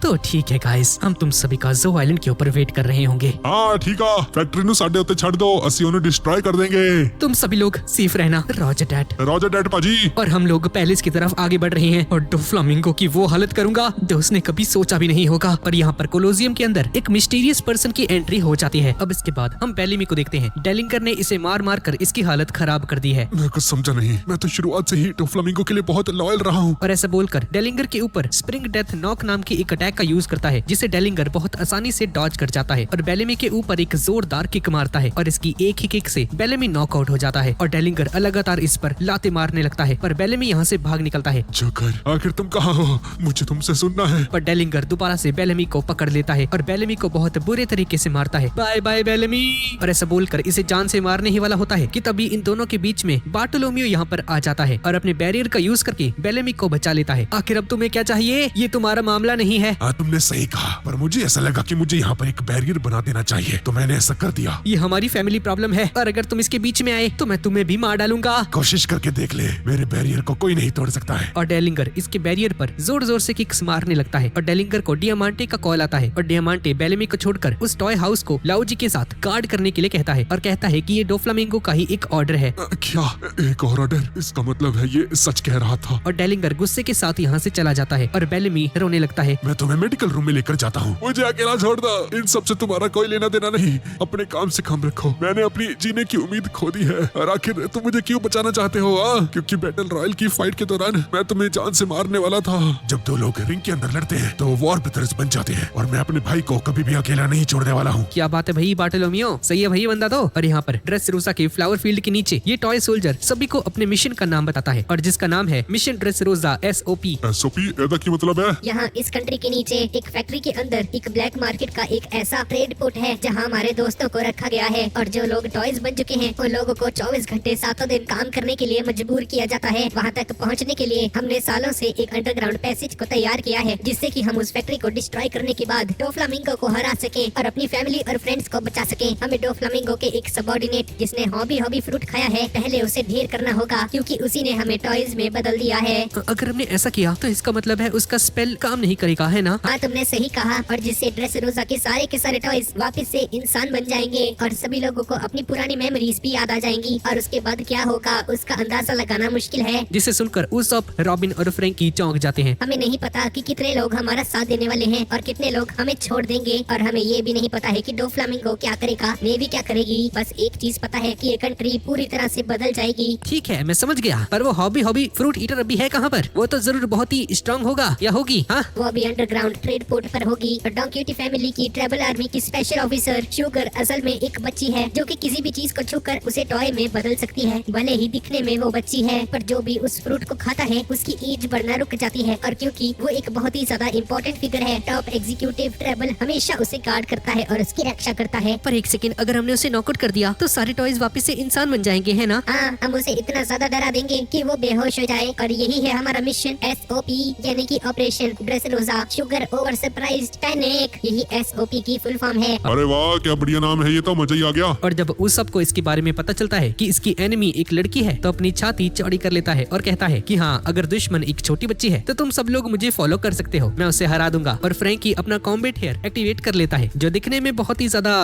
तो ठीक है गाइस, हम तुम सभी का ज़ो आइलैंड के ऊपर वेट कर रहे होंगे। हाँ ठीक है, फैक्ट्री नु साडे उत्ते छड़ दो, ਅਸੀਂ ਉਹਨੂੰ डिस्ट्रॉय कर देंगे। तुम सभी लोग सेफ रहना। Roger dad. रॉजर डैड पाजी। और हम लोग पैलेस की तरफ आगे बढ़ रहे हैं और डोफ्लामिंगो की वो हालत करूंगा जो उसने कभी सोचा भी नहीं होगा। पर यहाँ पर कोलोजियम के अंदर एक मिस्टीरियस पर्सन की एंट्री हो जाती है। अब इसके बाद हम बेलिमी को देखते हैं। डेलिंगर ने इसे मार मार कर इसकी हालत खराब कर दी है। मैं कुछ समझा नहीं, मैं तो शुरुआत से ही डोफ्लामिंगो के लिए बहुत लॉयल रहा हूँ। और ऐसा बोलकर डेलिंगर के ऊपर स्प्रिंग डेथ नॉक नाम की एक अटैक का यूज करता है, जिसे डेलिंगर बहुत आसानी से डॉज कर जाता है और बेलिमी के ऊपर एक जोरदार किक मारता है और इसकी एक ही किक से बेलिमी नॉकआउट हो जाता है और डेलिंगर लगातार इस पर लाते मारने लगता है। पर बेलिमी यहाँ से भाग निकलता है। जोकर, आखिर तुम कहाँ हो? मुझे तुमसे सुनना है। पर डेलिंगर दोबारा से बेलिमी को पकड़ लेता है और बेलिमी को बहुत बुरे तरीके से मारता है। बाय बाय बेलिमी। और ऐसा बोलकर इसे जान से मारने ही वाला होता है कि तभी इन दोनों के बीच में बार्टोलोमियो यहाँ पर आ जाता है और अपने बैरियर का यूज करके बेलिमी को बचा लेता है। आखिर अब तुम्हें क्या चाहिए? ये तुम्हारा मामला नहीं है। हाँ तुमने सही कहा, पर मुझे ऐसा लगा कि मुझे यहाँ पर एक बैरियर बना देना चाहिए, तो मैंने ऐसा कर दिया। ये हमारी फैमिली प्रॉब्लम है और अगर तुम इसके बीच में आए तो मैं तुम्हें भी मार डालूंगा। कोशिश करके देख ले, मेरे बैरियर को कोई नहीं तोड़ सकता है। और डेलिंगर इसके बैरियर पर जोर जोर से किक्स मारने लगता है और डेलिंगर को डियामांटे का कॉल आता है और डियामांटे बेलिमी को छोड़कर उस टॉय हाउस को लाउजी के साथ गार्ड करने के लिए कहता है और कहता है कि ये डोफ्लामिंगो का ही एक ऑर्डर है। क्या एक और ऑर्डर? इसका मतलब है ये सच कह रहा था। और डेलिंगर गुस्से के साथ यहाँ से चला जाता है और बेलिमी रोने लगता है। मैं तुम्हें मेडिकल रूम में लेकर जाता हूँ, मुझे अकेला छोड़ दो, इन सब से तुम्हारा कोई लेना देना नहीं, अपने काम से काम रखो। मैंने अपनी जीने की उम्मीद खो दी है और आखिर तुम मुझे क्यों बचाना चाहते हो? क्योंकि बैटल रॉयल की फाइट के दौरान मैं तुम्हें जान से मारने वाला था। जब दो लोग रिंग के अंदर लड़ते हैं तो वॉर ब्रदर्स बन जाते हैं और मैं अपने भाई को कभी भी अकेला नहीं छोड़ने वाला हूँ। क्या बात है भाई बार्टोलोमियो, सही है भाई बंदा तो। और यहाँ पर ड्रेसरोसा के फ्लावर फील्ड के नीचे ये टॉय सोल्जर सभी को अपने मिशन का नाम बताता है और जिसका नाम है मिशन ड्रेसरोसा SOP। SOP ऐसा की मतलब है? यहाँ इस कंट्री के नीचे एक फैक्ट्री के अंदर एक ब्लैक मार्केट का एक ऐसा ट्रेड पोर्ट है जहाँ हमारे दोस्तों को रखा गया है और जो लोग टॉयज बन चुके हैं उन लोगों को 24 घंटे 7 दिन काम करने के लिए मजबूर किया जाता है। वहाँ तक पहुँचने के लिए हमने सालों से एक अंडरग्राउंड पैसेज को तैयार किया है जिससे कि हम उस फैक्ट्री को डिस्ट्रॉय करने के बाद डोफ्लामिंगो को हरा सके और अपनी फैमिली और फ्रेंड्स को बचा सके। हमें डोफ्लामिंगो के एक सबऑर्डिनेट जिसने हॉबी फ्रूट खाया है पहले उसे ढेर करना होगा क्योंकि उसी ने हमें टॉयज में बदल दिया है। अगर हमने ऐसा किया तो इसका मतलब है उसका स्पेल काम नहीं करेगा, है ना? हाँ तुमने सही कहा, और जिससे ड्रेसरोसा के सारे टॉयज वापस से इंसान बन जाएंगे और सभी लोगों को अपनी पुरानी मेमोरीज भी याद आ जाएंगी और उसके बाद क्या होगा उसका अंदाजा लगाना मुश्किल है। जिसे सुनकर उसॉप, रॉबिन और फ्रैंकी चौंक जाते हैं। हमें नहीं पता कि कितने लोग हमारा साथ देने वाले हैं और कितने लोग हमें छोड़ देंगे और हमें ये भी नहीं पता है कि डोफ्लामिंगो क्या करेगा, नेवी क्या करेगी। बस एक चीज पता है कि ये कंट्री पूरी तरह से बदल जाएगी। ठीक है मैं समझ गया, पर वो हॉबी फ्रूट ईटर अभी है कहाँ पर? वो तो जरूर बहुत ही स्ट्रांग होगा या होगी। हाँ वो अभी अंडरग्राउंड ट्रेड पोर्ट पर होगी और डॉन्क्यूटी फैमिली की ट्राइबल आर्मी की स्पेशल ऑफिसर शुगर असल में एक बच्ची है जो कि किसी भी चीज को छूकर उसे टॉय में बदल सकती है। भले ही दिखने में वो बच्ची है पर जो भी उस फ्रूट को खाता है उसकी एज बढ़ना रुक जाती है और क्योंकि वो एक बहुत ही ज्यादा इम्पोर्टेंट फिगर है टॉप एग्जीक्यूटिव ट्राइबल हमेशा उसे गार्ड करता है और उसकी रक्षा करता है। पर एक सेकंड, अगर हमने उसे नॉकआउट कर दिया तो सारे टॉयज वापस से इंसान बन जाएंगे, है ना? हाँ हम उसे इतना ज्यादा डरा देंगे कि वो बेहोश हो जाए और यही है हमारा मिशन SOP यानी कि ऑपरेशन ड्रेसरोसा शुगर ओवर सरप्राइज्ड पैनिक। यही SOP की फुल फॉर्म है। अरे वाह क्या बढ़िया नाम है, ये तो मजा ही आ गया। और जब उस सबको इसके बारे में पता चलता है कि इसकी एनिमी एक लड़की है तो अपनी छाती चौड़ी कर लेता है और कहता है कि हाँ अगर दुश्मन एक छोटी बच्ची है तो तुम सब लोग मुझे फॉलो कर सकते हो, मैं उसे हरा दूंगा। और फ्रैंकी अपना कॉम्बैट हेयर एक्टिवेट कर लेता है जो दिखने में बहुत ही ज्यादा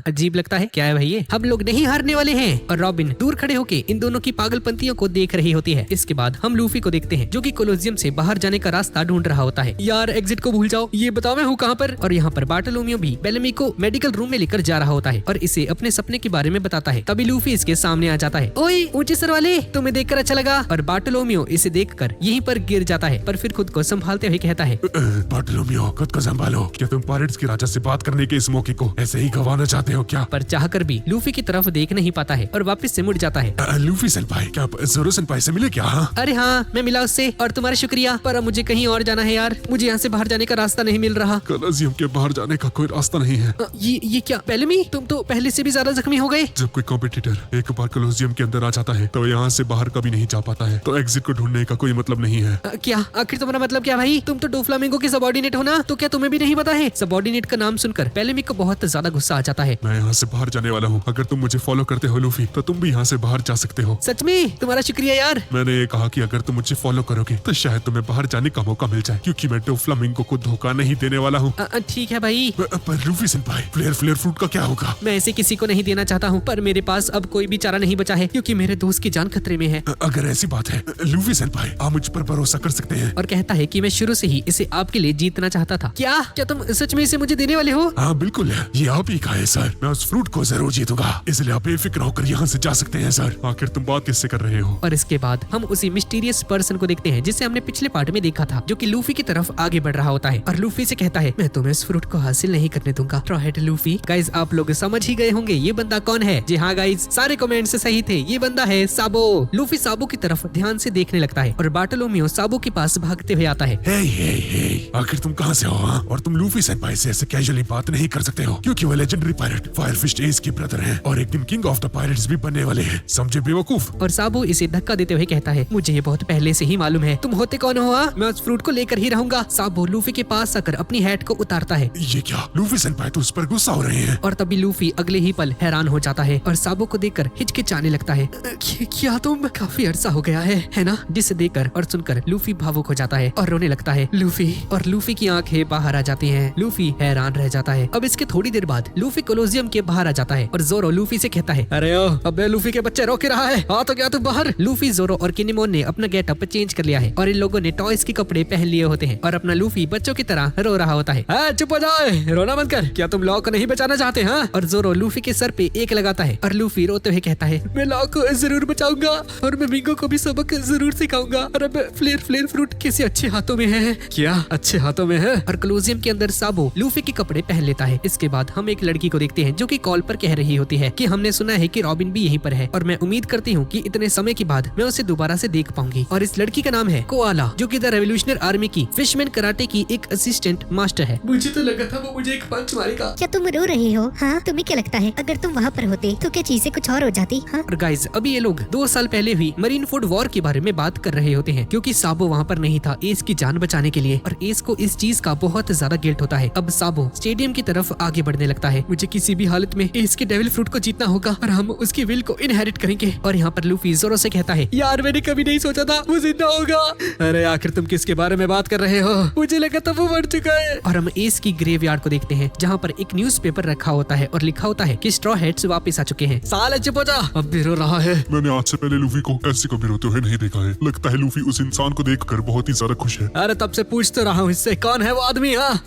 अजीब लगता है। क्या है भाई ये? हम लोग नहीं हारने वाले हैं। और रॉबिन दूर खड़े होके इन दोनों की पागलपंतियों को देख रही होती है। इसके बाद हम लूफी को देखते हैं जो कि कोलोजियम से बाहर जाने का रास्ता ढूंढ रहा होता है। यार एग्जिट को भूल जाओ, ये बताओ मैं हूँ कहाँ पर? और यहाँ पर बार्टोलोमियो भी बेलिमी को मेडिकल रूम में लेकर जा रहा होता है और इसे अपने सपने के बारे में बताता है। तभी लूफी इसके सामने आ जाता है। ओए ऊंचे सर वाले, तुम्हें देखकर अच्छा लगा। और बार्टोलोमियो इसे देखकर यहीं पर गिर जाता है पर फिर खुद को संभालते हुए कहता है बार्टोलोमियो खुद को संभालो, क्या तुम पायरेट्स के राजा से बात करने के इस मौके को ऐसे ही गंवाना चाहते हो क्या? पर चाहकर भी लूफी की तरफ देख नहीं पाता है और वापस से मुड़ जाता है। लूफी सेनपाई, क्या आप ज़ोरो सेनपाई से मिले क्या? अरे हाँ मैं मिला उससे और तुम्हारा शुक्रिया, पर अब मुझे कहीं और जाना है यार, मुझे यहाँ से बाहर जाने का रास्ता नहीं मिल रहा। कोलोजियम के बाहर जाने का कोई रास्ता नहीं है। ये क्या बेलिमी, तुम तो पहले से भी ज्यादा जख्मी हो गए। जब कोई कॉम्पिटिटर एक बार कोलोजियम के अंदर आ जाता है तो यहाँ से बाहर कभी नहीं जा पाता है, तो एग्जिट को ढूंढने का कोई मतलब नहीं है। क्या आखिर तुम्हारा मतलब क्या भाई? तुम तो डोफ्लामिंगो के सबऑर्डिनेट हो ना, तो क्या तुम्हें भी नहीं पता है? सबऑर्डिनेट का नाम सुनकर बेलिमी को बहुत ज्यादा गुस्सा आ जाता है। मैं यहाँ से बाहर जाने वाला हूँ, अगर तुम मुझे फॉलो करते हो लूफी तो तुम भी यहाँ से बाहर जा सकते हो। सच में? तुम्हारा शुक्रिया यार। मैंने ये कहा कि अगर तुम मुझे फॉलो करोगे तो शायद तुम्हें बाहर जाने का मौका मिल जाए, क्योंकि मैं डोफ्लामिंगो फ्रैंको को धोखा नहीं देने वाला हूँ। ठीक है भाई। पर लूफी सेंपाई, फ्लेयर फ्रूट का क्या होगा? मैं ऐसे किसी को नहीं देना चाहता हूँ, पर मेरे पास अब कोई भी चारा नहीं बचा है क्योंकि मेरे दोस्त की जान खतरे में है। अगर ऐसी बात है लूफी सेंपाई, आप मुझ पर भरोसा कर सकते हैं। और कहता है कि मैं शुरू से ही इसे आपके लिए जीतना चाहता था। क्या तुम सच में इसे मुझे देने वाले हो? हाँ बिल्कुल, ये आप ही का है सर। मैं उस फ्रूट को जरूर जीतूंगा, इसलिए आप बेफिक्र होकर यहाँ से जा सकते हैं सर। आखिर तुम बात किससे कर रहे हो? और इसके बाद हम उसी मिस्टीरियस पर्सन को देखते हैं जिसे हमने पिछले पार्ट में देखा था, जो कि लूफी की तरफ आगे बढ़ रहा होता है और लूफी से कहता है, मैं तुम्हें इस फ्रूट को हासिल नहीं करने दूंगा। Straw hat Luffy. गाइस, आप लोग समझ ही गए होंगे ये बंदा कौन है। जी हाँ गाइस, सारे कमेंट्स सही थे, ये बंदा है साबो। लूफी साबो की तरफ ध्यान से देखने लगता है और बार्टोलोमियो साबो के पास भागते हुए आता है। हे, आखिर तुम कहाँ से हो? हाँ? और तुम लूफी सेंपाई से ऐसे कैजुअली बात नहीं कर सकते हो, क्योंकि वो लेजेंडरी पायरेट फायरफिस्ट एस के ब्रदर हैं और एक दिन किंग ऑफ द पायरेट्स भी बनने वाले हैं, समझे बेवकूफ? और साबो इसे धक्का देते हुए कहता है, मुझे ये बहुत पहले से ही मालूम है, तुम होते कौन हो? मैं उस फ्रूट को लेकर ही रहूंगा। साबो लूफी के पास आकर अपनी हैट को उतारता है। ये क्या? लूफी सेंपाई तो उस पर गुस्सा हो रहे हैं। और तभी लूफी अगले ही पल हैरान हो जाता है और साबो को देखकर हिचकिचाने लगता है। क्या तुम? काफी अरसा हो गया है ना? जिसे देखकर और सुनकर लूफी भावुक हो जाता है और रोने लगता है। लूफी और लूफी की आंखें बाहर आ जाती हैं। लूफी हैरान रह जाता है। अब इसके थोड़ी देर बाद लूफी कोलोजियम के बाहर आ जाता है और जोरो लूफी से कहता है, अरे ओ, अबे लूफी के बच्चे रोक रहा है, आ तो गया तू बाहर। लूफी, जोरो और किनेमोन ने अपना गेटअप चेंज कर लिया है और इन लोगों ने टॉयज के कपड़े पहन लिए होते हैं और अपना लूफी बच्चों की तरह रो रहा होता है। चुप हो जाए, रोना बंद कर। क्या तुम लॉ को नहीं बचाना चाहते? हाँ? और जोरो लूफी के सर पे एक लगाता है और लूफी रोते हुए कहता है, मैं लॉ को जरूर बचाऊंगा और मैं मिंगो को भी सबक जरूर सिखाऊंगा। और अब फ्लेयर फ्रूट किसी अच्छे हाथों में है। क्या अच्छे हाथों में है? और कोलोजियम के अंदर साबो लूफी के कपड़े पहन लेता है। इसके बाद हम एक लड़की को देखते हैं जो कि कॉल पर कह रही होती है कि हमने सुना है कि रॉबिन भी यहीं पर है और मैं उम्मीद करती हूँ कि इतने समय के बाद मैं उसे दोबारा से देख पाऊंगी। और इस लड़की का नाम है कोआला, जो कि द रेवोल्यूशनरी आर्मी की फिशमैन कराटे की एक असिस्टेंट मास्टर है। मुझे तो लगा था वो मुझे एक पंच मारेगा। क्या तुम रो रहे हो? हाँ, तुम्हें क्या लगता है अगर तुम वहाँ पर होते तो क्या चीजें कुछ और हो जाती? हाँ? और गाइज, अभी ये लोग 2 साल पहले हुई मरीन फूड वॉर के बारे में बात कर रहे होते हैं क्योंकि साबो वहाँ पर नहीं था एस की जान बचाने के लिए और एस को इस चीज का बहुत ज्यादा गिल्ट होता है। अब साबो स्टेडियम की तरफ आगे बढ़ने लगता है। मुझे किसी भी हालत में एस के डेविल फ्रूट को जीतना होगा और हम उसकी विल को इनहेरिट करेंगे। और यहाँ पर लूफी जोरो से कहता है, यार मैंने कभी नहीं सोचा था वो जिंदा होगा। अरे आखिर तुम किसके बारे में बात कर रहे हो? मुझे लगा था वो मर चुका है। और हम एस की ग्रेवयार्ड को देखते हैं जहाँ पर एक न्यूज़पेपर रखा होता है और लिखा होता है कि स्ट्रॉ हैट्स वापस आ चुके हैं। साले चुप हो जा, अब भी रो रहा है। मैंने आज से पहले लूफी को ऐसे कभी रोते हुए नहीं देखा है। लगता है लूफी उस इंसान को देखकर बहुत ही ज्यादा खुश है। अरे तब से पूछ तो रहा हूँ इससे, कौन है वो आदमी? हाँ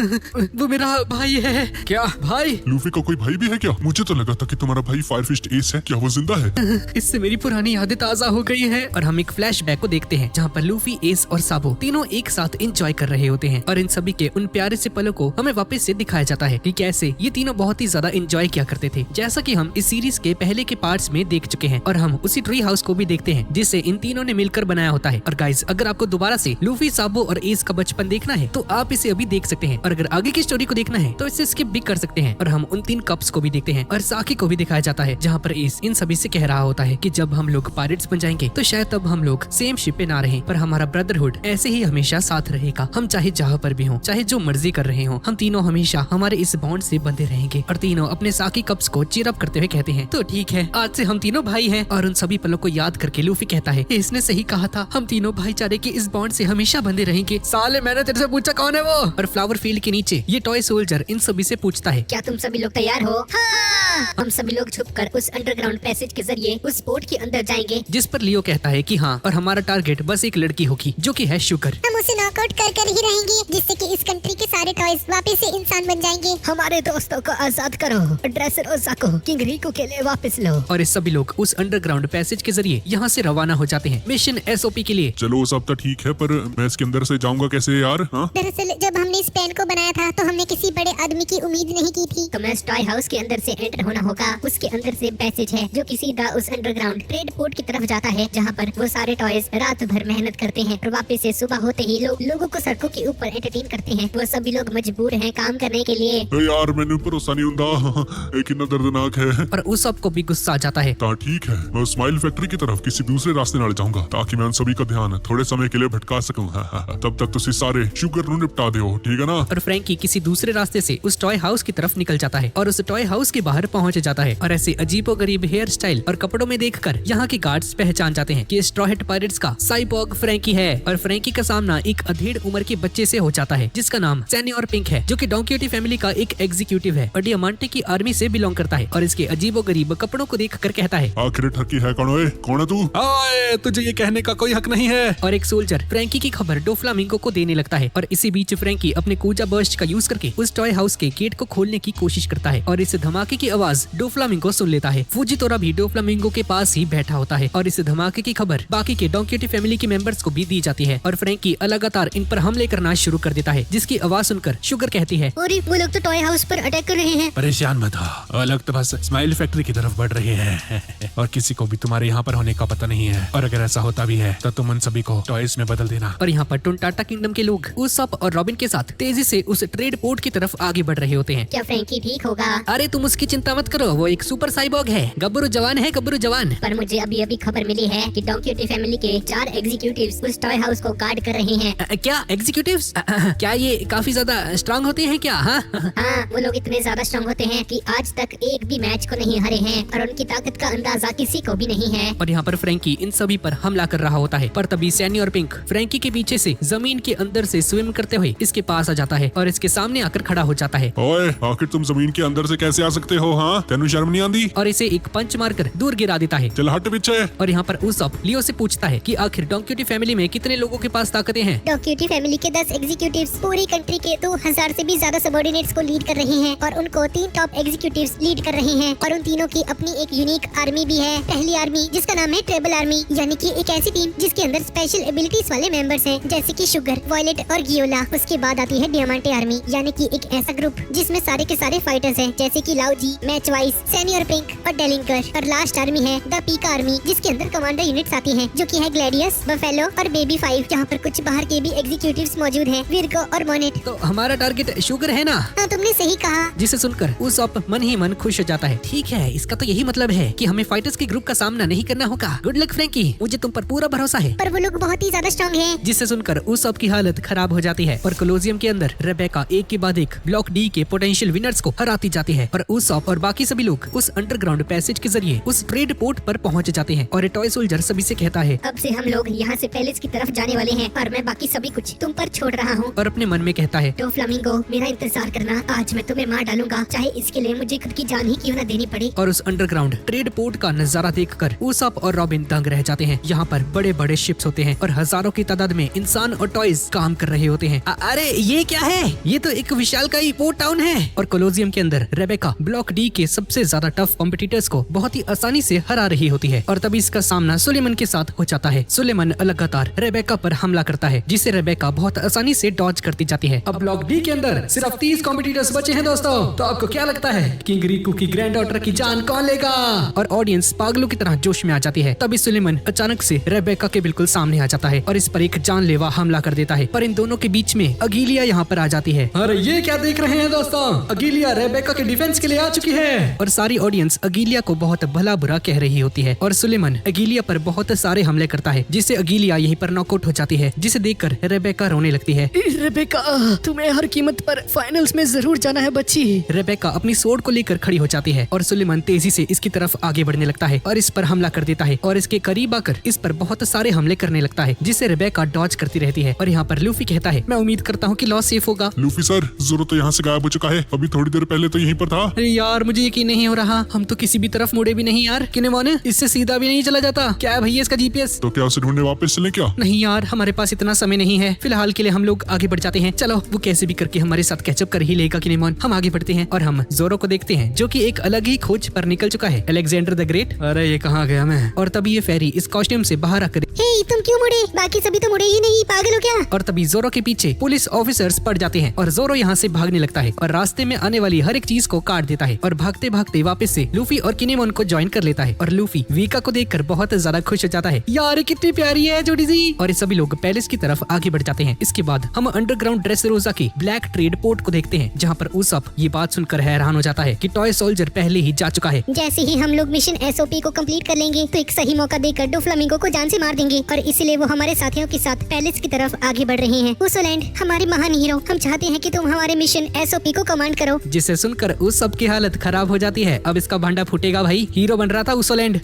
वो मेरा भाई है। क्या भाई? लूफी का कोई भाई भी है क्या? मुझे तो लगा था कि तुम्हारा भाई फायरफिस्ट एस है। क्या वो जिंदा है? इससे मेरी पुरानी यादें ताजा हो गई हैं। और हम एक फ्लैशबैक को देखते हैं जहाँ पर लूफी, एस और साबो तीनों एक साथ एंजॉय कर रहे होते हैं और इन सभी के उन प्यारे से पलों को हमें वापस से दिखाया जाता है कि कैसे ये तीनों बहुत ही ज्यादा एंजॉय किया करते थे, जैसा कि हम इस सीरीज के पहले के पार्ट्स में देख चुके हैं। और हम उसी ट्री हाउस को भी देखते हैं जिसे इन तीनों ने मिलकर बनाया होता है। और गाइस, अगर आपको दोबारा से लूफी, साबो और एस का बचपन देखना है तो आप इसे अभी देख सकते हैं और अगर आगे की स्टोरी को देखना है तो इसे स्किप भी कर सकते हैं। और हम उन 3 कप्स को भी देखते हैं और साकी को भी दिखाया जाता है जहाँ पर एस इन सभी से कह रहा होता है कि जब हम लोग पायरेट्स बन जाएंगे तो शायद तब हम लोग सेम शिप पे ना रहें, पर हमारा ब्रदरहुड ऐसे ही हमेशा साथ रहेगा। हम चाहे जहाँ पर भी हों, चाहे जो मर्जी कर रहे हों, हम तीनों हमेशा हमारे इस बॉन्ड से बंधे रहेंगे। और तीनों अपने साकी कप्स को चीयर अप करते हुए कहते हैं, तो ठीक है, आज से हम तीनों भाई हैं। और उन सभी पलों को याद करके लूफी कहता है, इसने सही कहा था, हम तीनों भाईचारे के इस बॉन्ड से हमेशा बंधे रहेंगे। साले, मैंने तेरे से पूछा कौन है वो? और फ्लावर फील्ड के नीचे ये टॉय सोल्जर इन सभी से पूछता है, क्या तुम सभी लोग तैयार हो? हाँ! हम सभी लोग छुपकर उस अंडरग्राउंड पैसेज के जरिए उस बोट के अंदर जाएंगे। जिस पर लियो कहता है कि हाँ, और हमारा टारगेट बस एक लड़की होगी जो कि है शुगर। हम उसे नॉकआउट कर ही रहेंगे जिससे कि इस कंट्री के सारे टॉयज वापस से इंसान बन जाएंगे। हमारे दोस्तों को आजाद करो, ड्रेसरोसा को किंग रिको के लिए वापस लो। और ये सभी लोग उस अंडरग्राउंड पैसेज के जरिए यहाँ से रवाना हो जाते हैं मिशन SOP के लिए। चलो सब तो ठीक है, पर मैं इसके अंदर से जाऊंगा कैसे यार? हाँ? दरअसल जब हमने इस प्लान को बनाया था तो हमने किसी बड़े आदमी की उम्मीद नहीं की थी। तुम्हें टॉय हाउस के अंदर से एंटर होना होगा। उसके अंदर से पैसेज है जो कि सीधा उस अंडरग्राउंड ट्रेड पोर्ट की तरफ जाता है जहाँ पर वो सारे टॉयज रात भर मेहनत करते हैं और वापस से सुबह होते ही लोगों को सड़कों के ऊपर एंटरटेन करते हैं। वो सभी लोग मजबूर हैं काम करने के लिए। यार मैंने भरोसा नहीं हुंदा, ये कितना दर्दनाक है। और उस सबको भी गुस्सा आ जाता है। ता ठीक है, मैं स्माइल फैक्ट्री की तरफ किसी दूसरे रास्ते नाल जाऊंगा ताकि मैं उन सभी का ध्यान थोड़े समय के लिए भटका सकूं। तब तक तुसी सारे शुगर नु निपटा दियो, ठीक है ना? और फ्रैंकी किसी दूसरे रास्ते से उस टॉय हाउस की तरफ निकल जाता है और उस टॉय हाउस के बाहर पहुंच जाता है। और ऐसे अजीबोगरीब हेयर स्टाइल और कपड़ों में देखकर यहाँ के गार्ड्स पहचान जाते हैं कि स्ट्रॉ हैट पायरेट्स का साइबॉग फ्रैंकी है। और फ्रैंकी का सामना एक अधेड़ उम्र के बच्चे से हो जाता है जिसका नाम सैनी और पिंक है, जो कि डॉन क्विक्योटी फैमिली का एक एग्जीक्यूटिव है और डियामांटे की आर्मी से बिलोंग करता है और इसके अजीबोगरीब कपड़ों को देख कर कहता है, आखिर ठगी है कौन? ओए कौन है तू? ओए तुझे ये कहने का कोई हक नहीं है। और एक सोल्जर फ्रैंकी की खबर डोफ्लामिंगो को देने लगता है और इसी बीच फ्रैंकी अपने कूजा बर्स्ट का यूज करके उस टॉय हाउस के गेट को खोलने की कोशिश करता है और इस धमाके की आवाज डोफ्लामिंगो सुन लेता है। फुजितोरा भी डोफ्लामिंगो के पास ही बैठा होता है और इस धमाके की खबर बाकी के डॉन क्विक्योटी फैमिली के मेंबर्स को भी दी जाती है और फ्रैंकी लगातार इन पर हमले करना शुरू कर देता है, जिसकी आवाज सुनकर शुगर कहती है, और वो लोग तो टॉय हाउस पर अटैक कर रहे हैं। परेशान मत हो, अलग तो बस स्माइल फैक्ट्री की तरफ बढ़ रहे हैं और किसी को भी तुम्हारे यहाँ पर होने का पता नहीं है, और अगर ऐसा होता भी है तो तुम उन सभी को टॉयज में बदल देना। और यहाँ पर टुनटाटा किंगडम के लोग उसप और रॉबिन के साथ तेजी से उस ट्रेड पोर्ट की तरफ आगे बढ़ रहे होते हैं। क्या फ्रैंकी ठीक होगा? अरे तुम उसकी चिंता मत करो, वो एक सुपर साइबॉग है, गब्बरू जवान है, गब्बरू जवान। पर मुझे अभी अभी खबर मिली है कि डॉन क्विक्योटी फैमिली के 4 एग्जीक्यूटिव्स उस टॉय हाउस को गार्ड कर रहे हैं। क्या एग्जीक्यूटिव्स? क्या ये काफी ज्यादा स्ट्रांग होते हैं क्या? हाँ हाँ, वो लोग इतने ज्यादा स्ट्रॉन्ग होते हैं कि आज तक एक भी मैच को नहीं हारे हैं और उनकी ताकत का अंदाजा किसी को भी नहीं है। और यहाँ पर फ्रैंकी इन सभी पर हमला कर रहा होता है, पर तभी सैनी और पिंक फ्रैंकी के पीछे से जमीन के अंदर से स्विम करते हुए इसके पास आ जाता है और इसके सामने आकर खड़ा हो जाता है। ओए आखिर तुम जमीन के अंदर से कैसे आ सकते हो? हाँ तेनू शर्म नहीं आंदी? और इसे एक पंच मारकर दूर गिरा देता है। चल हट पीछे। और यहाँ पर उसप लियो से पूछता है कि आखिर डॉन क्विक्योटी फैमिली में कितने लोगों के पास ताकतें हैं? डॉन क्विक्योटी फैमिली के 10 एग्जीक्यूटिव्स पूरी कंट्री के 2000 से भी ज्यादा सबऑर्डिनेट्स को लीड कर रहे हैं और उनको 3 टॉप एग्जीक्यूटिव्स लीड कर रहे हैं और उन तीनों की अपनी एक यूनिक आर्मी भी है। पहली आर्मी जिसका नाम है ट्रेबल आर्मी, यानी कि एक ऐसी टीम जिसके अंदर स्पेशल एबिलिटीज वाले मेंबर्स हैं जैसे कि शुगर, वॉयलेट और गियोला। उसके बाद आती है डियामांटे आर्मी, यानी कि एक ऐसा ग्रुप जिसमें सारे के सारे फाइटर्स हैं जैसे कि लाउजी, मैच वाइस, सैनी और पिंक और डेलिंकर। और लास्ट आर्मी है द पीका आर्मी, जिसके अंदर कमांडर यूनिट्स आती हैं जो कि है ग्लैडियस, बफेलो और बेबी 5, जहाँ पर कुछ बाहर के भी एग्जीक्यूटिव्स मौजूद हैं, विर्गो और मोनेट। तो हमारा टारगेट शुगर है ना? हाँ तुमने सही कहा। जिसे सुनकर उसप मन ही मन खुश हो जाता है। ठीक है, इसका तो यही मतलब है कि हमें फाइटर्स के ग्रुप का सामना नहीं करना होगा। गुड लक फ्रैंकी, मुझे तुम पर पूरा भरोसा है। पर वो लोग बहुत ही ज्यादा स्ट्रॉन्ग हैं। जिसे सुनकर उसप की हालत खराब हो जाती है और कोलोसियम के अंदर रेबेका एक के बाद एक ब्लॉक डी के पोटेंशियल विनर्स को हराती जाती है और उसप और बाकी सभी लोग उस अंडरग्राउंड पैसेज के जरिए उस ट्रेड पोर्ट पर पहुंच जाते हैं और टॉय सोल्जर सभी से कहता है, अब से हम लोग यहाँ से पैलेस की तरफ जाने वाले हैं और मैं बाकी सभी कुछ तुम पर छोड़ रहा हूँ। और अपने मन में कहता है, डोफ्लामिंगो मेरा इंतजार करना, आज मैं तुम्हें मार डालूंगा, चाहे इसके लिए मुझे खुद की जान ही क्यों न देनी पड़े। और उस अंडरग्राउंड ट्रेड पोर्ट का नजारा देखकर उसप और रॉबिन दंग रह जाते हैं। यहाँ पर बड़े बड़े शिप्स होते हैं और हजारों की तादाद में इंसान और टॉयज काम कर रहे होते हैं। अरे ये क्या है? ये तो एक विशालकाय पोर्ट टाउन है। और कोलोसियम के अंदर रेबेका ब्लॉक डी के सबसे ज्यादा टफ कॉम्पिटिटर्स को बहुत ही आसानी से हरा रही होती है और तभी इसका सामना सुलेमन के साथ हो जाता है। सुलेमन लगातार रेबेका पर हमला करता है जिसे रेबेका बहुत आसानी से डॉज करती जाती है। अब ब्लॉक डी के अंदर सिर्फ 30 कॉम्पिटिटर्स बचे हैं दोस्तों, तो आपको क्या लगता है किंग रिकू की ग्रैंड डॉटर की जान कौन लेगा? और ऑडियंस पागलों की तरह जोश में आ जाती है। तभी सुलेमन अचानक से रेबेका के बिल्कुल सामने आ जाता है और इस पर एक जानलेवा हमला कर देता है, पर इन दोनों के बीच में अगीलिया यहाँ पर आ जाती है। अरे ये क्या देख रहे हैं दोस्तों, अगीलिया रेबेका के डिफेंस के लिए आ चुकी है। और सारी ऑडियंस अगीलिया को बहुत भला बुरा कह रही होती है और सुलेमन अगीलिया पर बहुत सारे हमले करता है जिससे अगीलिया यहीं पर नॉकआउट हो जाती है, जिसे देखकर रेबेका रोने लगती है। रेबेका, तुम्हें हर कीमत पर फाइनल्स में जरूर जाना है बच्ची। रेबेका अपनी सोर्ड को लेकर खड़ी हो जाती है और सुलेमन तेजी से इसकी तरफ आगे बढ़ने लगता है और इस पर हमला कर देता है और इसके करीब आकर इस पर बहुत सारे हमले करने लगता है जिसे रेबेका डॉज करती रहती है। और यहाँ पर लूफी कहता है, मैं उम्मीद करता हूँ कि लॉस सेफ होगा। लूफी सर, जोरो तो यहाँ से गायब हो चुका है, अभी थोड़ी देर पहले तो यहीं पर था। अरे यार मुझे यकीन नहीं हो रहा, हम तो किसी भी तरफ मुड़े भी नहीं यार। किनेमोन, इससे सीधा भी नहीं चला जाता। क्या है भैया इसका जीपीएस? तो क्या उसे ढूंढने वापस चले क्या? नहीं यार, हमारे पास इतना समय नहीं है, फिलहाल के लिए हम लोग आगे बढ़ जाते हैं। चलो, वो कैसे भी करके हमारे साथ कैचअप कर ही लेगा किनेमोन। हम आगे बढ़ते हैं और हम जोरो को देखते हैं जो कि एक अलग ही खोज पर निकल चुका है, अलेक्जेंडर द ग्रेट। अरे ये कहाँ गया मैं? और तभी ये फेरी इस कॉस्ट्यूम से बाहर आकर, हे तुम क्यों मुड़े? बाकी सभी तो मुड़े ही नहीं, पागल हो क्या? और तभी जोरो के पीछे पुलिस ऑफिसर्स पड़ जाते हैं और जोरो यहाँ से भागने लगता है और रास्ते में आने वाली हर एक चीज को काट देता है और भागते भागते वापस से लूफी और किनेमोन को ज्वाइन कर लेता है। और लूफी वीका को देखकर बहुत ज्यादा खुश हो जाता है, यार कितनी प्यारी है जोड़ी सी। और ये सभी लोग पैलेस की तरफ आगे बढ़ जाते हैं। इसके बाद हम अंडरग्राउंड ड्रेसरोसा की ब्लैक ट्रेड पोर्ट को देखते हैं जहाँ पर उसप ये बात सुनकर हैरान हो जाता है कि टॉय सोल्जर पहले ही जा चुका है। जैसे ही हम लोग मिशन एसओपी को कंप्लीट कर लेंगे तो एक सही मौका देकर डोफ्लामिंगो को जान से मार देंगे और इसलिए वो हमारे साथियों के साथ पैलेस की तरफ आगे बढ़ रहे हैं। उसोलैंड, हमारे महान हीरो, हम चाहते हैं कि तुम हमारे मिशन एसओपी को कमांड करो। जिसे सुनकर उस सब की हालत खराब हो जाती है। अब इसका भांडा फूटेगा भाई, हीरो बन रहा था उसोलैंड।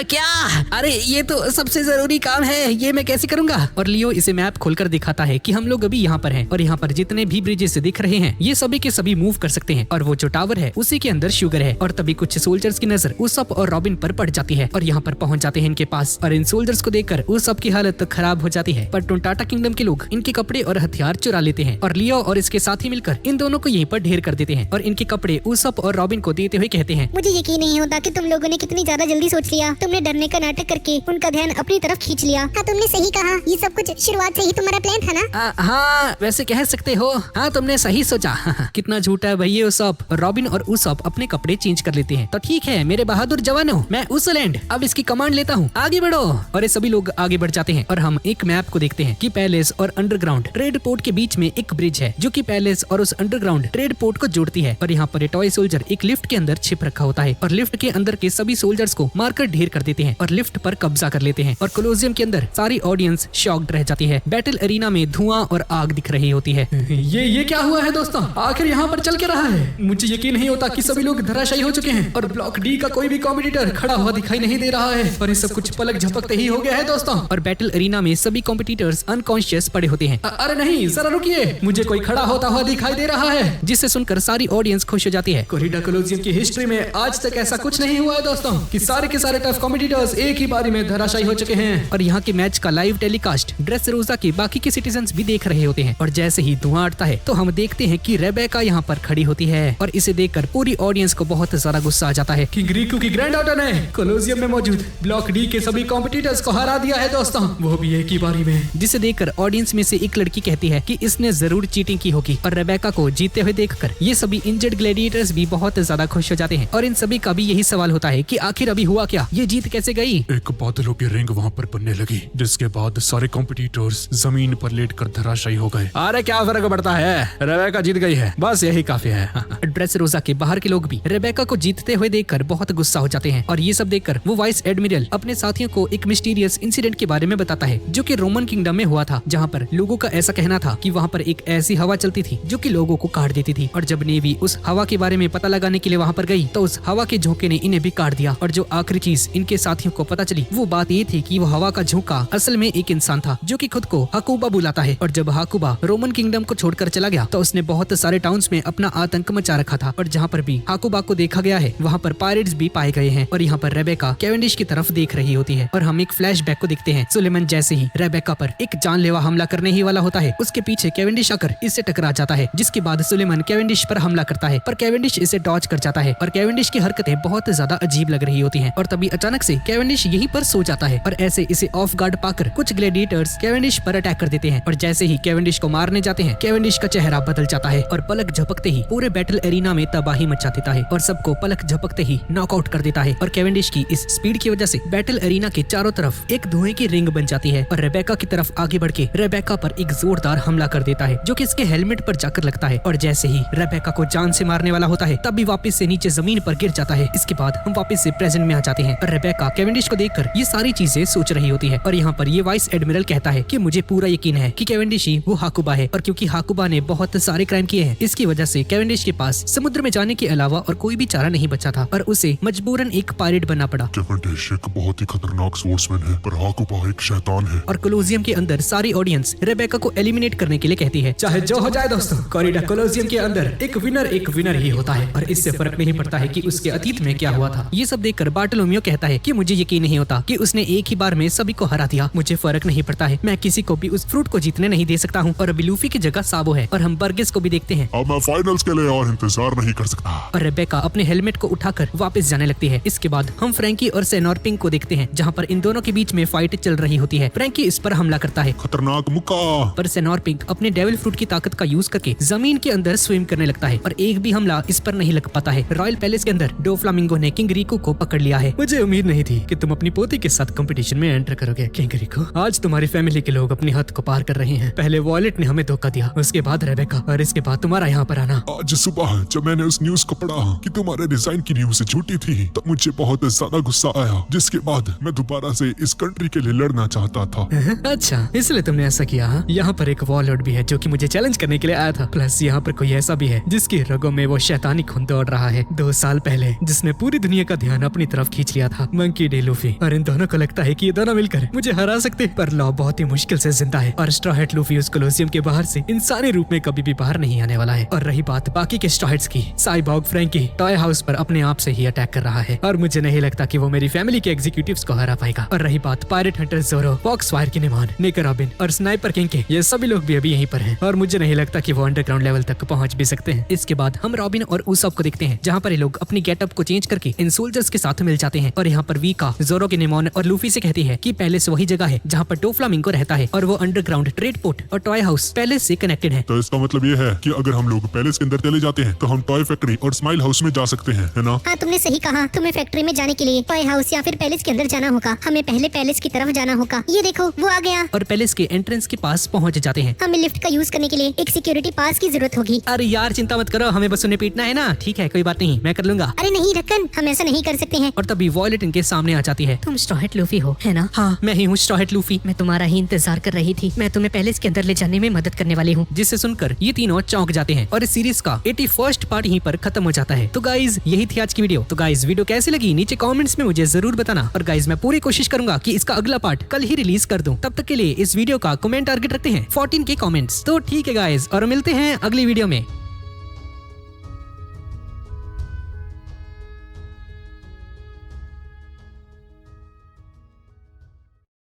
क्या? अरे ये तो सबसे जरूरी काम है, ये मैं कैसे करूंगा? और लियो इसे मैप खोलकर दिखाता है कि हम लोग अभी यहाँ पर हैं और यहाँ पर जितने भी ब्रिजेस दिख रहे हैं ये सभी के सभी मूव कर सकते हैं और वो जो टावर है उसी के अंदर शुगर है। और तभी कुछ सोल्जर्स की नजर उसप और रॉबिन पर पड़ जाती है और यहाँ पर पहुंच जाते हैं इनके पास और इन सोल्जर्स को देखकर उसप की हालत खराब हो जाती है। पर टोंटाटा किंगडम के लोग इनके कपड़े और हथियार चुरा लेते हैं और लियो और इसके साथी मिलकर इन दोनों को यहीं पर ढेर कर देते हैं और इनके कपड़े उसप और रॉबिन को देते हुए कहते हैं, मुझे यकीन नहीं होता कि तुम लोगों ने कितनी ज्यादा जल्दी सोच लिया। तुमने डरने का नाटक करके उनका ध्यान अपनी तरफ खींच लिया। हाँ, तुमने सही कहा, ये सब कुछ शुरुआत से ही तुम्हारा प्लान था ना? हाँ वैसे कह सकते हो। हाँ तुमने सही सोचा। कितना झूठा है भैया उसप। रॉबिन और उसप अपने कपड़े चेंज कर लेते हैं। तो ठीक है मेरे बहादुर जवानों, मैं उसलैंड अब इसकी कमांड लेता हूँ, आगे बढ़ो। और ये सभी लोग आगे बढ़ जाते हैं और हम एक मैप को देखते हैं कि पैलेस और अंडरग्राउंड ट्रेड पोर्ट के बीच में एक ब्रिज है जो कि पैलेस और उस अंडरग्राउंड ट्रेड पोर्ट को जोड़ती है। और यहाँ पर टॉय सोल्जर एक लिफ्ट के अंदर छिप रखा होता है और लिफ्ट के अंदर के सभी सोल्जर्स को मारकर ढेर कर देते हैं और लिफ्ट पर कब्जा कर लेते हैं और कोलोसियम के अंदर सारी ऑडियंस शॉक्ड रह जाती है। बैटल एरिना में धुआं और आग दिख रही होती है। ये क्या हुआ है दोस्तों? आखिर यहाँ पर चल के रहा है? मुझे यकीन नहीं होता कि सभी लोग धराशायी हो चुके हैं और ब्लॉक डी का कोई भी कॉम्पिटिटर खड़ा हुआ दिखाई नहीं दे रहा है और ये सब कुछ पलक झपकते ही हो गया है दोस्तों। और बैटल एरिना में सभी कॉम्पिटिटर्स अनकॉन्शियस पड़े होते हैं। अरे नहीं, जरा रुकिए, मुझे कोई खड़ा होता हुआ दिखाई दे रहा है। जिसे सुनकर सारी ऑडियंस खुश हो जाती है। कोरिडा कोलोसियम की हिस्ट्री में आज तक ऐसा कुछ नहीं हुआ है दोस्तों कि सारे के सारे टफ कॉम्पिटिटर्स एक ही बारी में धराशायी हो चुके हैं। और यहाँ के मैच का लाइव टेलीकास्ट ड्रेस रोजा के बाकी के सिटीजन्स भी देख रहे होते हैं। और जैसे ही धुआं उठता है तो हम देखते हैं कि रेबेका यहाँ पर खड़ी होती है और इसे देखकर पूरी ऑडियंस को बहुत ज्यादा गुस्सा आ जाता है। किंग रिकू की ग्रैंड डॉटर ने कोलोसियम में मौजूद ब्लॉक डी के सभी कॉम्पिटिटर्स को हरा दिया है दोस्तों, वो भी एक ही बारी में। जिसे देखकर ऑडियंस में से एक लड़की कहती है कि इसने जरूर चीटिंग की होगी। और रेबेका को जीतते हुए देखकर ये सभी इंजर्ड ग्लैडिएटर्स भी बहुत ज्यादा खुश हो जाते हैं। और इन सभी का भी यही सवाल होता है कि आखिर अभी हुआ क्या, ये जीत कैसे गई। एक बादलों की रिंग वहाँ पर बनने लगी जिसके बाद सारे कॉम्पिटिटर्स जमीन पर लेटकर धराशायी हो गए। अरे क्या फर्क पड़ता है, रेबेका जीत गई है, बस यही काफी है। ड्रेस रोजा के बाहर के लोग भी रेबेका को जीतते हुए देखकर बहुत गुस्सा हो जाते हैं। और ये सब देखकर वो वाइस एडमिरल अपने साथियों को एक मिस्टीरियस इंसिडेंट के बारे में बताता है जो कि रोमन किंगडम में हुआ था, जहाँ पर लोगों का ऐसा कहना था कि वहाँ पर एक ऐसी हवा चलती थी जो कि लोगों को काट देती थी। और जब नेवी उस हवा के बारे में पता लगाने के लिए वहाँ पर गई तो उस हवा के झोंके ने इन्हें भी काट दिया। और जो आखिरी चीज इनके साथियों को पता चली वो बात ये थी कि वो हवा का झोंका असल में एक इंसान था जो कि खुद को हाकुबा बुलाता है। और जब हाकुबा रोमन किंगडम को छोड़कर चला गया तो उसने बहुत सारे टाउन्स में अपना आतंक मचा रखा था। और जहाँ पर भी हाकुबा को देखा गया है वहाँ पर पायरेट्स भी पाए गए हैं। और यहाँ पर रेबेका कैवेंडिश की तरफ देख रही होती है और हम एक फ्लैशबैक को देखते हैं। सुलेमान जैसे ही रेबेका पर एक जानलेवा हमला करने ही वाला होता है उसके पीछे कैवेंडिश आकर इससे टकरा जाता है, जिसके बाद सुलेमान कैवेंडिश पर हमला करता है पर कैवेंडिश इसे डॉज कर जाता है। और कैवेंडिश की हरकतें बहुत ज्यादा अजीब लग रही होती हैं। और तभी अचानक से कैवेंडिश यहीं पर सो जाता है और ऐसे इसे ऑफ गार्ड पाकर कुछ ग्लैडिएटर्स कैवेंडिश पर अटैक कर देते हैं। और जैसे ही कैवेंडिश को मारने जाते हैं कैवेंडिश का चेहरा बदल जाता है और पलक झपकते ही पूरे बैटल एरिना में तबाही मचा देता है और सबको पलक झपकते ही नॉकआउट कर देता है। और कैवेंडिश की इस स्पीड की वजह से बैटल एरिना के चारों तरफ एक धुएं की रिंग बन जाती है और रेबेका की तरफ आगे बढ़ के रेबेका पर एक जोरदार हमला कर देता है जो कि इसके हेलमेट पर जाकर लगता है। और जैसे ही रेबेका को जान से मारने वाला होता है तब भी वापस से नीचे जमीन पर गिर जाता है। इसके बाद हम वापस से प्रेजेंट में आ जाते हैं और रेबेका कैवेंडिश को देखकर ये सारी चीजें सोच रही होती है। और यहाँ पर ये वाइस एडमिरल कहता है कि मुझे पूरा यकीन है कि कैवेंडिश ही वो हाकुबा है। और क्योंकि हाकुबा ने बहुत सारे क्राइम किए हैं इसकी वजह से कैवेंडिश के पास समुद्र में जाने के अलावा और कोई भी चारा नहीं बचा था और उसे मजबूरन एक पायरेट बनना पड़ा। कैवेंडिश एक बहुत ही खतरनाक स्पोर्ट्समैन है पर हाकुबा एक शैतान है। और कोलोसियम के अंदर सारी ऑडियंस रेबेका को एलिमिनेट करने के लिए कहती है। चाहे जो हो जाए दोस्तों, कोरिडा कोलोसियम के अंदर एक विनर ही होता है और इससे फर्क नहीं पड़ता है कि उसके अतीत में क्या हुआ था। ये सब देखकर बार्टोलोमियो कहता है कि मुझे यकीन नहीं होता कि उसने एक ही बार में सभी को हरा दिया। मुझे फर्क नहीं पड़ता है, मैं किसी को भी उस फ्रूट को जीतने नहीं दे सकता हूँ। और अभी लूफी की जगह साबो है और हम बर्गिस को भी देखते हैं। अब मैं फाइनल्स के लिए और इंतजार नहीं कर सकता। और रेबेका अपने हेलमेट को उठाकर वापस जाने लगती है। इसके बाद हम फ्रैंकी और सेनोरपिंग को देखते हैं जहाँ पर इन दोनों के बीच में फाइट चल रही होती है। फ्रैंकी इस पर हमला करता है, खतरनाक मुक्का। पर सेनोरपिंग अपने डेविल फ्रूट की ताकत का यूज करके जमीन के अंदर स्विम करने लगता है और एक भी हमला इस पर नहीं लग पाता है। रॉयल पैलेस के अंदर डो फ्लामिंगो ने किंग रिको को पकड़ लिया है। मुझे उम्मीद नहीं थी कि तुम अपनी पोती के साथ कंपटीशन में एंटर करोगे किंग रिको। आज तुम्हारी फैमिली के लोग अपनी हद को पार कर रहे हैं। पहले वॉलेट ने हमें धोखा दिया, उसके बाद रेबेका और इसके बाद तुम्हारा यहाँ पर आना। आज सुबह जब मैंने उस न्यूज को पढ़ा कि तुम्हारे डिजाइन की न्यूज झूठी थी तब मुझे बहुत ज्यादा गुस्सा आया, जिसके बाद मैं दोबारा से इस कंट्री के लिए लड़ना चाहता था। अच्छा, इसलिए तुमने ऐसा किया। यहाँ पर एक वॉलॉर्ड भी है जो कि मुझे चैलेंज करने के लिए आया था। प्लस यहाँ पर कोई ऐसा भी है जिसकी रगों में वो शैतानी खून दौड़ रहा है 2 साल पहले, जिसने पूरी दुनिया का ध्यान अपनी तरफ खींच लिया था, मंकी डी लूफी। और इन दोनों को लगता है कि ये दोनों मिलकर मुझे हरा सकते, पर लॉ बहुत ही मुश्किल से जिंदा है और स्ट्रॉ हैट लूफी उस कोलोसियम के बाहर से इंसानी रूप में कभी भी बाहर नहीं आने वाला है। और रही बात बाकी के स्ट्रॉ हैट्स की, साइबॉर्ग फ्रैंकी टॉय हाउस पर अपने आप से ही अटैक कर रहा है और मुझे नहीं लगता कि वो मेरी फैमिली के एग्जीक्यूटिव्स को हरा पाएगा। और रही बात पायरेट हंटर ज़ोरो, फॉक्सफायर की निमान, निकर रॉबिन और स्नाइपर किंग के, ये सभी लोग भी अभी यहीं पर हैं और मुझे नहीं लगता कि वो अंडरग्राउंड लेवल तक पहुंच भी सकते हैं। इसके बाद हम रॉबिन और उसॉप को देखते हैं जहाँ पर ये लोग अपनी गेटअप को चेंज करके इन सोल्जर्स के साथ मिल जाते हैं और यहाँ पर वीका ज़ोरो के निमॉन और लूफी से कहती है कि पैलेस वही जगह है जहाँ पर डोफ्लामिंगो रहता है और वो अंडरग्राउंड ट्रेड पोर्ट और टॉय हाउस पैलेस से कनेक्टेड है। तो इसका मतलब ये है कि अगर हम लोग पैलेस के अंदर चले जाते हैं तो हम टॉय फैक्ट्री और स्माइल हाउस में जा सकते हैं, है ना? हाँ, तुमने सही कहा। तुम्हें फैक्ट्री में जाने के लिए टॉय हाउस या फिर पैलेस के अंदर जाना होगा। हमें पहले पैलेस की तरफ जाना होगा। ये देखो, वो आ गया। और पैलेस के एंट्रेंस के पास पहुंच जाते हैं। हमें लिफ्ट का यूज करने के लिए एक सिक्योरिटी पास की जरूरत होगी। अरे यार चिंता मत करो, हमें बस उन्हें पीटना है ना। ठीक है, कोई बात नहीं, मैं कर लूंगा। अरे नहीं रक्कन, हम ऐसा नहीं कर सकते हैं। और तभी वॉयलेट इनके सामने आ जाती है। तुम स्ट्रॉ हैट लूफी हो, है ना? हाँ, मैं ही हूँ स्ट्रॉ हैट लूफी। मैं तुम्हारा ही इंतजार कर रही थी। मैं तुम्हें पैलेस के अंदर ले जाने में मदद करने वाली हूँ। जिसे सुनकर ये तीनों चौंक जाते हैं और इस सीरीज का 81st पार्ट यहीं पर खत्म हो जाता है। तो गाइज यही थी आज की वीडियो। तो गाइज वीडियो कैसी लगी नीचे कमेंट्स में मुझे जरूर बताना। और गाइज मैं पूरी कोशिश करूंगा कि इसका अगला पार्ट कल ही रिलीज कर दूं। तब तक के लिए इस वीडियो का कमेंट टारगेट रखते हैं 14 के कमेंट्स। तो ठीक है गाइज, और मिलते हैं अगली वीडियो में।